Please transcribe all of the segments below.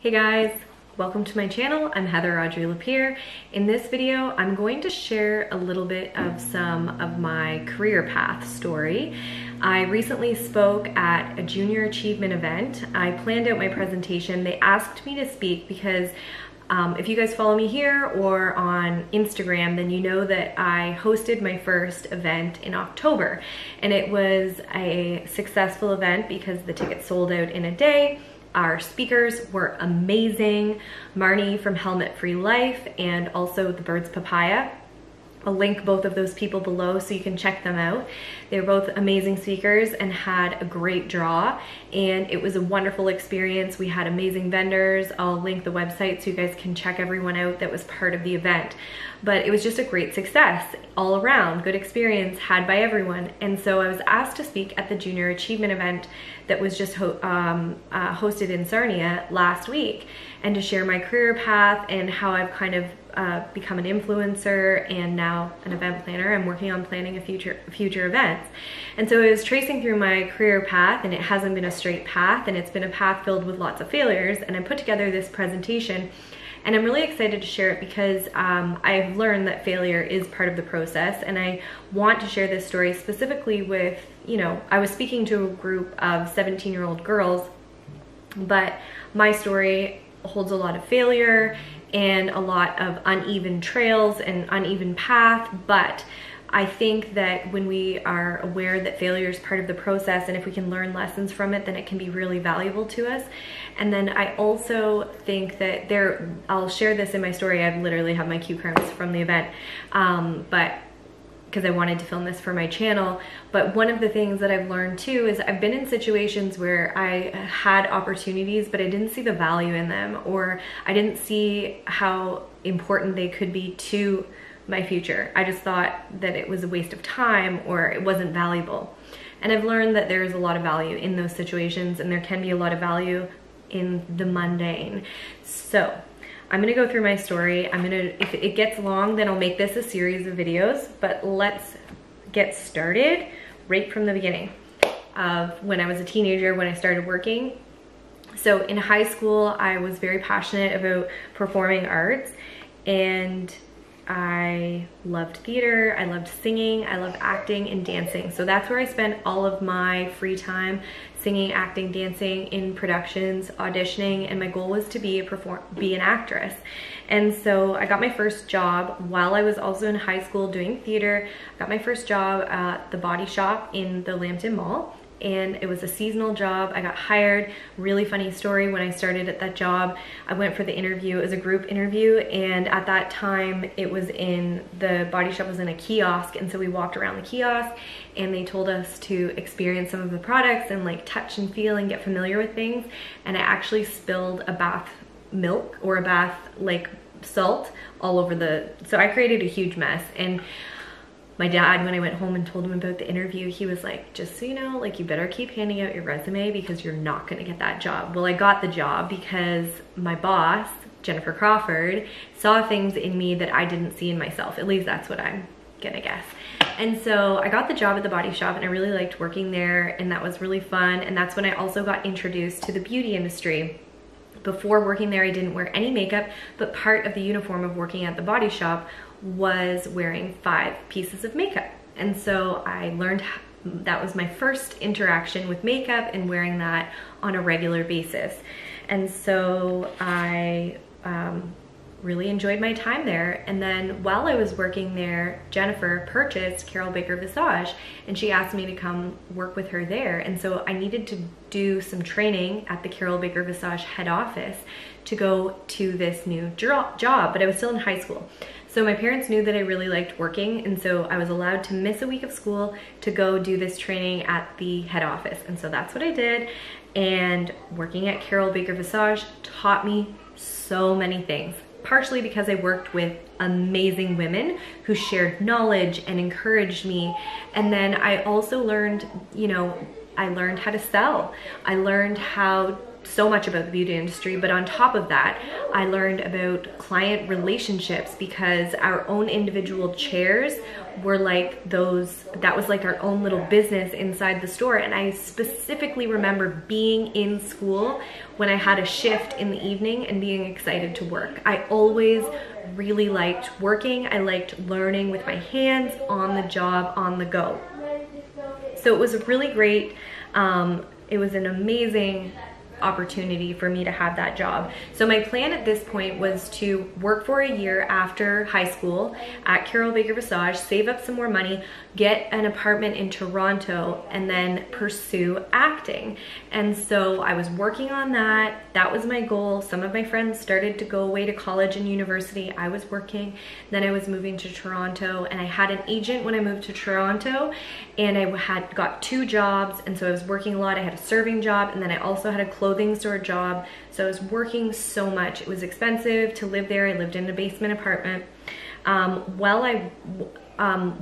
Hey guys, welcome to my channel. I'm Heather Audrey Lapierre. In this video, I'm going to share a little bit of some of my career path story. I recently spoke at a junior achievement event. I planned out my presentation. They asked me to speak because if you guys follow me here or on Instagram, then you know that I hosted my first event in October. And it was a successful event because the tickets sold out in a day. Our speakers were amazing. Marnie from Helmet Free Life and also the Birds Papaya. I'll link both of those people below so you can check them out. They were both amazing speakers and had a great draw, and it was a wonderful experience. We had amazing vendors. I'll link the website so you guys can check everyone out that was part of the event. But it was just a great success all around, good experience had by everyone. And so I was asked to speak at the junior achievement event that was just hosted in Sarnia last week, and to share my career path and how I've kind of become an influencer and now an event planner. I'm working on planning a future events. And so I was tracing through my career path, and it hasn't been a straight path, and it's been a path filled with lots of failures. And I put together this presentation, and I'm really excited to share it because I've learned that failure is part of the process. And I want to share this story specifically with, I was speaking to a group of 17-year-old girls, but my story holds a lot of failure and a lot of uneven trails and uneven path. But I think that when we are aware that failure is part of the process, and if we can learn lessons from it, then it can be really valuable to us. And then I also think that I'll share this in my story. I literally have my cue cards from the event, but because I wanted to film this for my channel. But one of the things that I've learned too is I've been in situations where I had opportunities, but I didn't see the value in them, or I didn't see how important they could be to my future. I just thought that it was a waste of time or it wasn't valuable. And I've learned that there is a lot of value in those situations, and there can be a lot of value in the mundane. So I'm gonna go through my story. If it gets long, then I'll make this a series of videos, but let's get started right from the beginning of when I was a teenager, when I started working. So in high school, I was very passionate about performing arts, and I loved theater, I loved singing, I loved acting and dancing. So that's where I spent all of my free time, singing, acting, dancing, in productions, auditioning, and my goal was to be an actress. And so I got my first job while I was also in high school doing theater. I got my first job at the Body Shop in the Lambton Mall, and it was a seasonal job. I got hired. Really funny story, when I started at that job, I went for the interview. It was a group interview, and at that time the Body Shop was in a kiosk, and so we walked around the kiosk, and they told us to experience some of the products and like touch and feel and get familiar with things. And I actually spilled a bath milk or a bath like salt all over so I created a huge mess. And my dad, when I went home and told him about the interview, he was like, just so you know, like, you better keep handing out your resume because you're not gonna get that job. Well, I got the job because my boss, Jennifer Crawford, saw things in me that I didn't see in myself. At least that's what I'm gonna guess. And so I got the job at the Body Shop, and I really liked working there, and that was really fun. And that's when I also got introduced to the beauty industry. Before working there, I didn't wear any makeup, but part of the uniform of working at the Body Shop was wearing 5 pieces of makeup. And so I learned that was my first interaction with makeup and wearing that on a regular basis. And so I really enjoyed my time there. And then while I was working there, Jennifer purchased Carol Baker Visage, and she asked me to come work with her there. And so I needed to do some training at the Carol Baker Visage head office to go to this new job, but I was still in high school. So my parents knew that I really liked working, and so I was allowed to miss a week of school to go do this training at the head office. And so that's what I did. And working at Carol Baker Visage taught me so many things, partially because I worked with amazing women who shared knowledge and encouraged me. And then I also learned, I learned how to sell. I learned how so much about the beauty industry, but on top of that, I learned about client relationships because our own individual chairs were like those, that was like our own little business inside the store. And I specifically remember being in school when I had a shift in the evening and being excited to work. I always really liked working. I liked learning with my hands, on the job, on the go. So it was really great. It was an amazing opportunity for me to have that job. So my plan at this point was to work for a year after high school at Carol Baker Visage, save up some more money, get an apartment in Toronto, and then pursue acting. And so I was working on that. That was my goal. Some of my friends started to go away to college and university. I was working. Then I was moving to Toronto, and I had an agent when I moved to Toronto, and I had got 2 jobs. And so I was working a lot. I had a serving job, and then I also had a clothing store job. So I was working so much. It was expensive to live there. I lived in a basement apartment.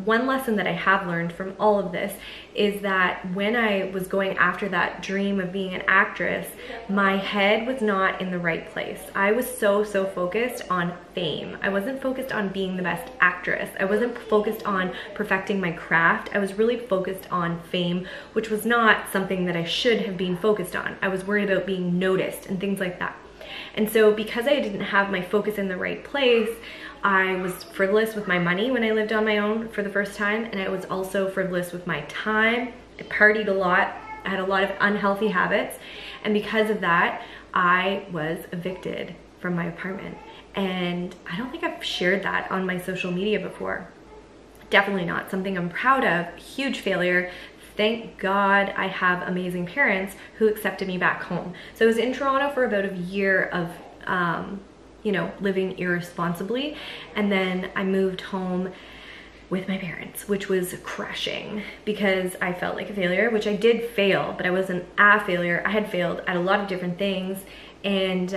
One lesson that I have learned from all of this is that when I was going after that dream of being an actress, my head was not in the right place. I was so focused on fame. I wasn't focused on being the best actress. I wasn't focused on perfecting my craft. I was really focused on fame, which was not something that I should have been focused on. I was worried about being noticed and things like that. And so because I didn't have my focus in the right place, I was frivolous with my money when I lived on my own for the first time, and I was also frivolous with my time. I partied a lot. I had a lot of unhealthy habits, and because of that, I was evicted from my apartment. And I don't think I've shared that on my social media before. Definitely not something I'm proud of. Huge failure. Thank God I have amazing parents who accepted me back home. So I was in Toronto for about a year of you know, living irresponsibly. And then I moved home with my parents, which was crushing because I felt like a failure, which I did fail, but I wasn't a failure. I had failed at a lot of different things. And,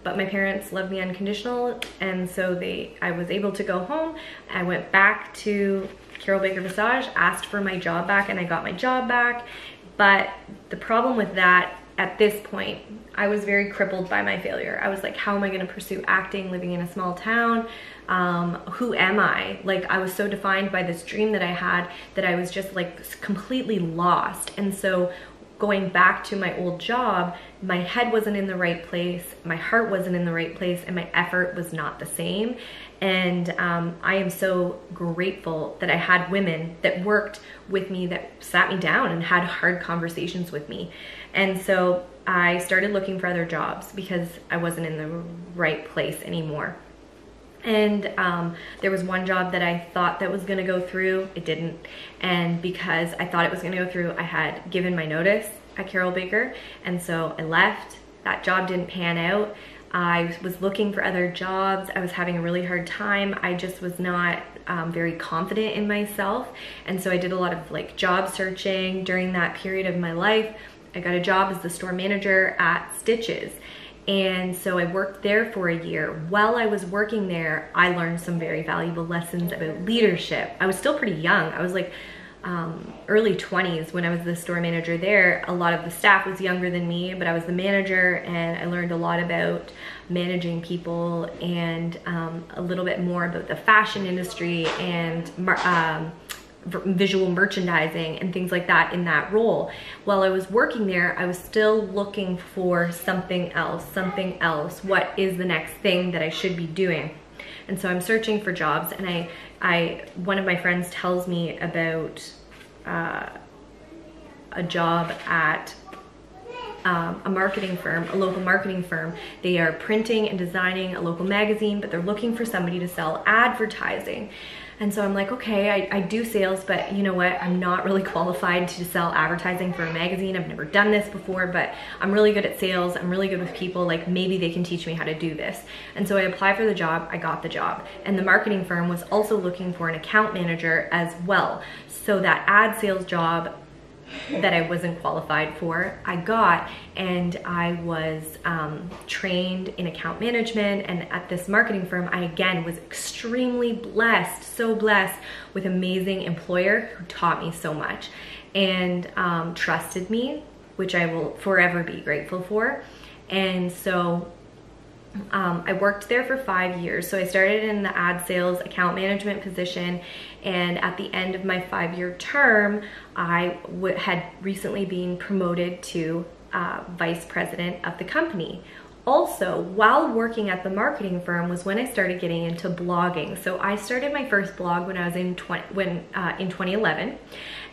but my parents loved me unconditional. And so I was able to go home. I went back to Carol Baker Visage, asked for my job back, and I got my job back. But the problem with that, at this point, I was very crippled by my failure. I was like, how am I gonna pursue acting living in a small town? Who am I? Like, I was so defined by this dream that I had that I was just like completely lost. And so going back to my old job, my head wasn't in the right place, my heart wasn't in the right place, and my effort was not the same. And I am so grateful that I had women that worked with me, that sat me down and had hard conversations with me. And so I started looking for other jobs because I wasn't in the right place anymore. And there was one job that I thought that was gonna go through, it didn't. And because I thought it was gonna go through, I had given my notice at Carol Baker. And so I left, that job didn't pan out. I was looking for other jobs. I was having a really hard time. I just was not very confident in myself. And so I did a lot of like job searching during that period of my life. I got a job as the store manager at Stitches. And so I worked there for a year. While I was working there, I learned some very valuable lessons about leadership. I was still pretty young. I was like early 20s when I was the store manager there. A lot of the staff was younger than me, but I was the manager, and I learned a lot about managing people and a little bit more about the fashion industry and visual merchandising and things like that in that role. While I was working there, I was still looking for something else. What is the next thing that I should be doing? And so I'm searching for jobs, and one of my friends tells me about a job at a marketing firm, a local marketing firm. They are printing and designing a local magazine, but they're looking for somebody to sell advertising. And so I'm like, okay, I do sales, but you know what? I'm not really qualified to sell advertising for a magazine. I've never done this before, but I'm really good at sales. I'm really good with people. Like, maybe they can teach me how to do this. And so I applied for the job. I got the job. And the marketing firm was also looking for an account manager as well. So that ad sales job that I wasn't qualified for, I got, and I was trained in account management. And at this marketing firm, I again was extremely blessed, so blessed with an amazing employer who taught me so much and trusted me, which I will forever be grateful for. And so I worked there for 5 years. So I started in the ad sales account management position, and at the end of my 5-year term, I had recently been promoted to vice president of the company. Also, while working at the marketing firm was when I started getting into blogging. So I started my first blog when I was in 2011.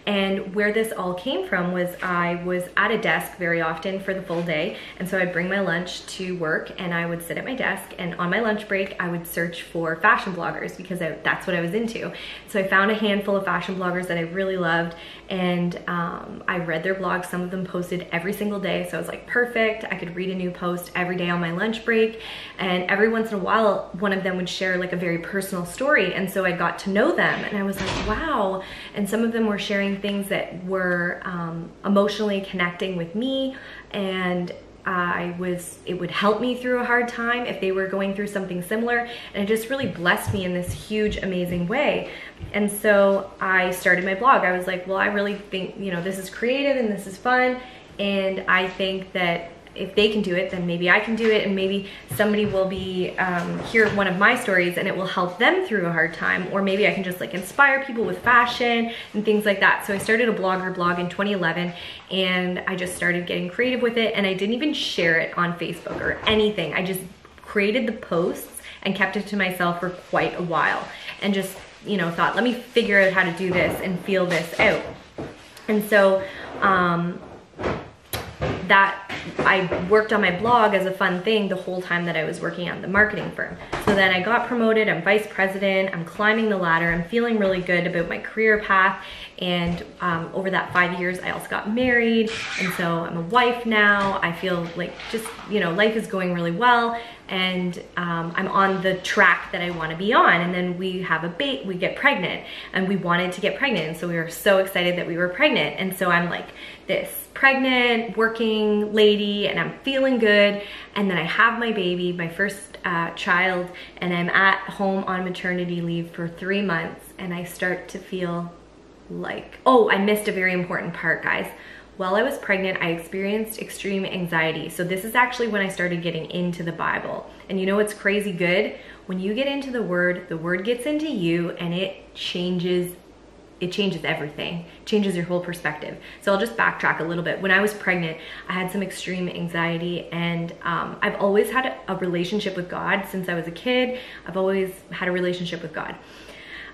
And where this all came from was I was at a desk very often for the full day. And so I'd bring my lunch to work and I would sit at my desk, and on my lunch break, I would search for fashion bloggers because that's what I was into. So I found a handful of fashion bloggers that I really loved, and I read their blogs. Some of them posted every single day. So I was like, perfect. I could read a new post every day on my lunch break. And every once in a while, one of them would share like a very personal story. And so I got to know them and I was like, wow. And some of them were sharing things that were emotionally connecting with me, and it would help me through a hard time if they were going through something similar, and it just really blessed me in this huge, amazing way. And so I started my blog. I was like, well, I really think, you know, this is creative and this is fun, and I think that if they can do it, then maybe I can do it, and maybe somebody will be hear one of my stories and it will help them through a hard time, or maybe I can just like inspire people with fashion and things like that. So I started a blogger blog in 2011, and I just started getting creative with it, and I didn't even share it on Facebook or anything. I just created the posts and kept it to myself for quite a while, and just, you know, thought, let me figure out how to do this and feel this out. And so that I worked on my blog as a fun thing the whole time that I was working at the marketing firm. So then I got promoted, I'm vice president, I'm climbing the ladder, I'm feeling really good about my career path. And over that 5 years, I also got married. And so I'm a wife now. I feel like just, you know, life is going really well. And I'm on the track that I want to be on. And then we have we get pregnant, and we wanted to get pregnant. And so we were so excited that we were pregnant. And so I'm like this pregnant working lady, and I'm feeling good. And then I have my baby, my first child, and I'm at home on maternity leave for 3 months. And I start to feel like, oh, I missed a very important part, guys. While I was pregnant, I experienced extreme anxiety. So this is actually when I started getting into the Bible. And you know what's crazy good? When you get into the word gets into you, and it changes everything. It changes your whole perspective. So I'll just backtrack a little bit. When I was pregnant, I had some extreme anxiety, and I've always had a relationship with God since I was a kid. I've always had a relationship with God.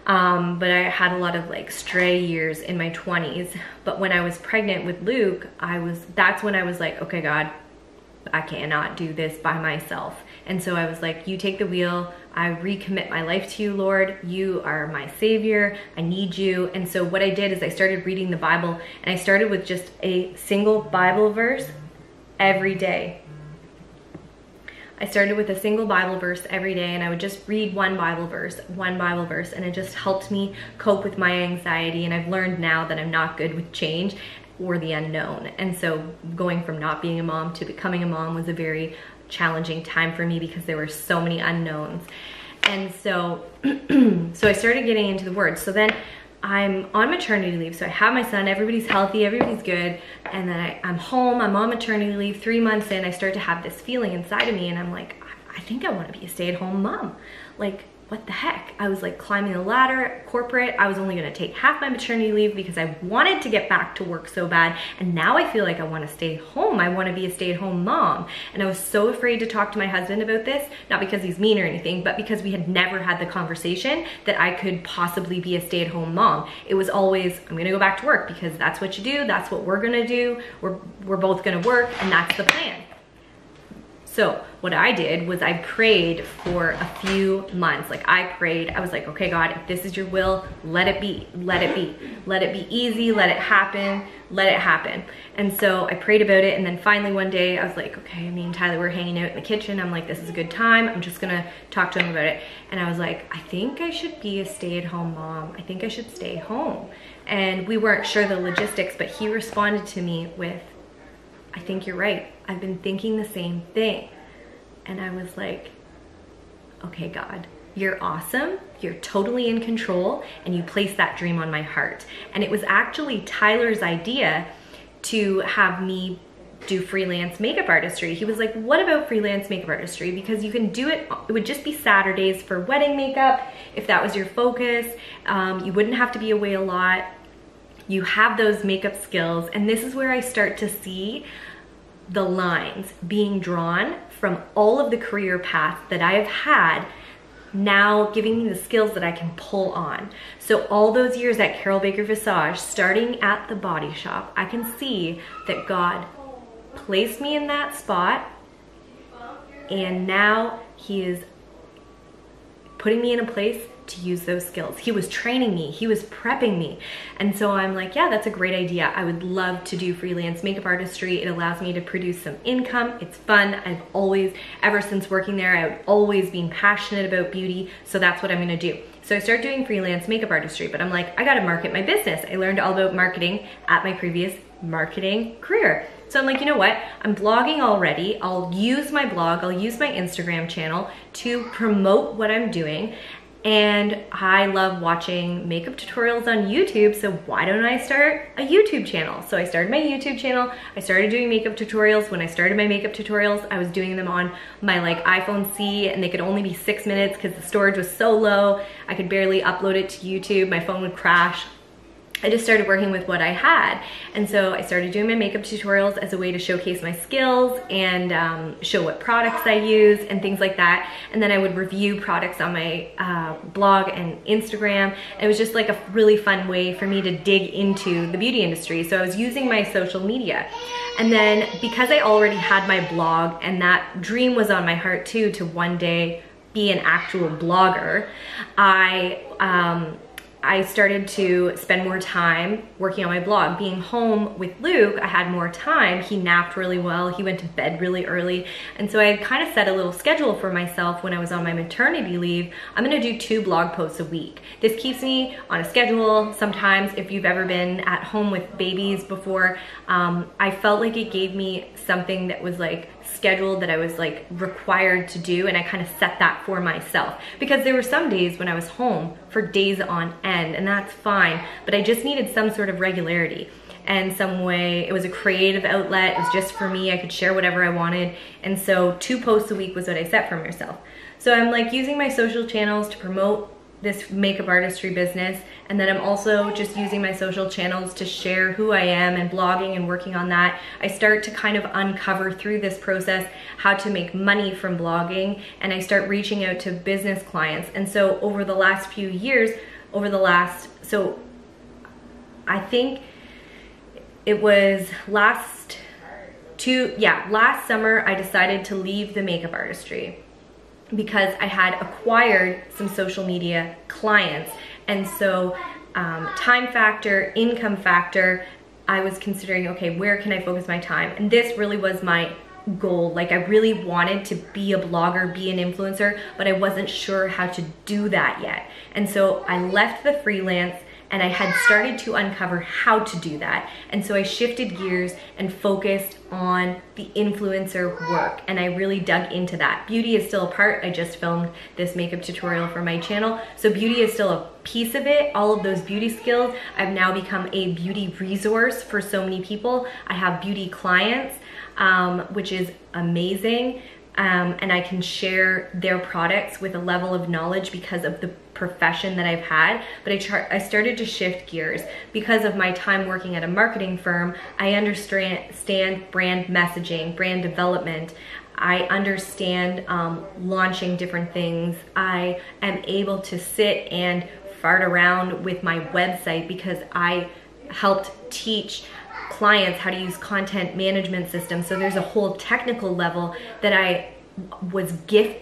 But I had a lot of like stray years in my 20s. But when I was pregnant with Luke, that's when I was like, okay, God, I cannot do this by myself. And so I was like, you take the wheel. I recommit my life to you, Lord. You are my savior. I need you. And so what I did is I started reading the Bible, and I started with just a single Bible verse every day. I started with a single Bible verse every day, and I would just read one Bible verse, and it just helped me cope with my anxiety. And I've learned now that I'm not good with change or the unknown. And so going from not being a mom to becoming a mom was a very challenging time for me because there were so many unknowns. And so, so I started getting into the Word. So then I'm on maternity leave. So I have my son, everybody's healthy, everybody's good. And then I'm home, I'm on maternity leave. 3 months in, I start to have this feeling inside of me, and I'm like, I think I want to be a stay-at-home mom. Like, what the heck? I was like climbing the ladder, corporate. I was only going to take half my maternity leave because I wanted to get back to work so bad. And now I feel like I want to stay home. I want to be a stay-at-home mom. And I was so afraid to talk to my husband about this, not because he's mean or anything, but because we had never had the conversation that I could possibly be a stay-at-home mom. It was always, I'm going to go back to work because that's what you do. That's what we're going to do. We're both going to work, and that's the plan. So what I did was I prayed for a few months. Like I prayed, I was like, okay, God, if this is your will, let it be, let it be. Let it be easy, let it happen, let it happen. And so I prayed about it, and then finally one day I was like, okay, me and Tyler were hanging out in the kitchen. I'm like, this is a good time. I'm just gonna talk to him about it. And I was like, I think I should be a stay-at-home mom. I think I should stay home. And we weren't sure the logistics, but he responded to me with, I think you're right. I've been thinking the same thing. And I was like, okay, God, you're awesome. You're totally in control, and you placed that dream on my heart. And it was actually Tyler's idea to have me do freelance makeup artistry. He was like, what about freelance makeup artistry? Because you can do it, it would just be Saturdays for wedding makeup. If that was your focus, you wouldn't have to be away a lot. You have those makeup skills. And this is where I start to see the lines being drawn from all of the career paths that I have had, now giving me the skills that I can pull on. So all those years at Carol Baker Visage, starting at the body shop, I can see that God placed me in that spot, and now he is putting me in a place to use those skills. He was training me, he was prepping me. And so I'm like, yeah, that's a great idea. I would love to do freelance makeup artistry. It allows me to produce some income. It's fun. I've always, ever since working there, I've always been passionate about beauty. So that's what I'm gonna do. So I started doing freelance makeup artistry, but I'm like, I gotta market my business. I learned all about marketing at my previous marketing career. So I'm like, you know what? I'm blogging already. I'll use my blog, I'll use my Instagram channel to promote what I'm doing. And I love watching makeup tutorials on YouTube, so why don't I start a YouTube channel? So I started my YouTube channel. I started doing makeup tutorials. When I started my makeup tutorials, I was doing them on my iPhone C, and they could only be 6 minutes because the storage was so low. I could barely upload it to YouTube. My phone would crash. I just started working with what I had. And so I started doing my makeup tutorials as a way to showcase my skills and show what products I use and things like that. And then I would review products on my blog and Instagram. And it was just like a really fun way for me to dig into the beauty industry. So I was using my social media. And then because I already had my blog, and that dream was on my heart too, to one day be an actual blogger, I started to spend more time working on my blog. Being home with Luke, I had more time. He napped really well. He went to bed really early. And so I had kind of set a little schedule for myself when I was on my maternity leave. I'm gonna do 2 blog posts a week. This keeps me on a schedule. Sometimes if you've ever been at home with babies before, I felt like it gave me something that was like scheduled, that I was like required to do, and I kind of set that for myself, because there were some days when I was home for days on end, and that's fine, but I just needed some sort of regularity and some way. It was a creative outlet. It was just for me. I could share whatever I wanted. And so 2 posts a week was what I set for myself. So I'm like using my social channels to promote this makeup artistry business, and then I'm also just using my social channels to share who I am and blogging and working on that. I start to kind of uncover through this process how to make money from blogging, and I start reaching out to business clients. And so over the last few years, I think it was last summer, I decided to leave the makeup artistry because I had acquired some social media clients. And so time factor, income factor, I was considering, okay, where can I focus my time? And this really was my goal. Like, I really wanted to be a blogger, be an influencer, but I wasn't sure how to do that yet. And so I left the freelance, and I had started to uncover how to do that. And so I shifted gears and focused on the influencer work, and I really dug into that. Beauty is still a part. I just filmed this makeup tutorial for my channel, so beauty is still a piece of it. All of those beauty skills, I've now become a beauty resource for so many people. I have beauty clients, which is amazing. And I can share their products with a level of knowledge because of the profession that I've had. But I started to shift gears because of my time working at a marketing firm. I understand brand messaging, brand development. I understand launching different things. I am able to sit and fart around with my website because I helped teach clients how to use content management systems. So there's a whole technical level that I was gifted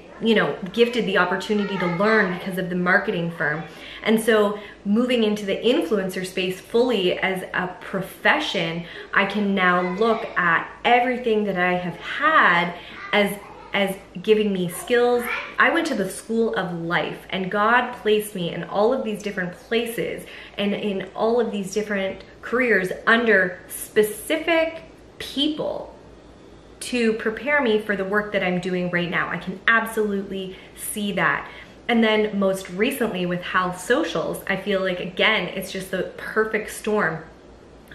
the opportunity to learn because of the marketing firm. And so moving into the influencer space fully as a profession, I can now look at everything that I have had as giving me skills. I went to the school of life, and God placed me in all of these different places and in all of these different careers under specific people to prepare me for the work that I'm doing right now. I can absolutely see that. And then most recently with HAL socials, I feel like, again, it's just the perfect storm.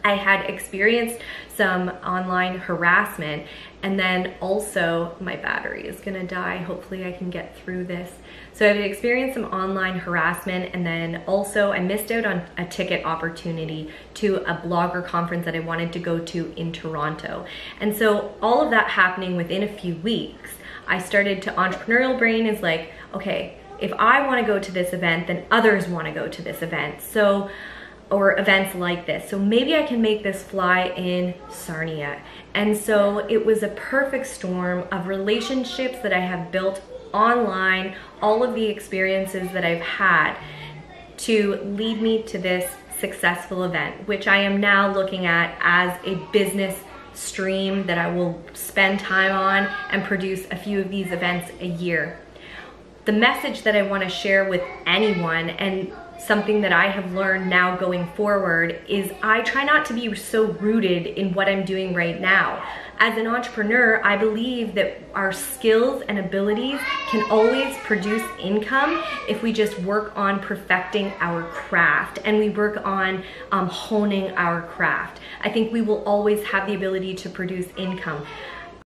I had experienced some online harassment, and then also my battery is gonna die. Hopefully I can get through this. So I've experienced some online harassment, and then also I missed out on a ticket opportunity to a blogger conference that I wanted to go to in Toronto. And so all of that happening within a few weeks, I started to, entrepreneurial brain is like, okay, if I wanna go to this event, then others wanna go to this event. So, or events like this. So maybe I can make this fly in Sarnia. And so it was a perfect storm of relationships that I have built online, all of the experiences that I've had to lead me to this successful event, which I am now looking at as a business stream that I will spend time on and produce a few of these events a year. The message that I want to share with anyone, and something that I have learned now going forward, is I try not to be so rooted in what I'm doing right now. As an entrepreneur, I believe that our skills and abilities can always produce income if we just work on perfecting our craft and we work on honing our craft. I think we will always have the ability to produce income.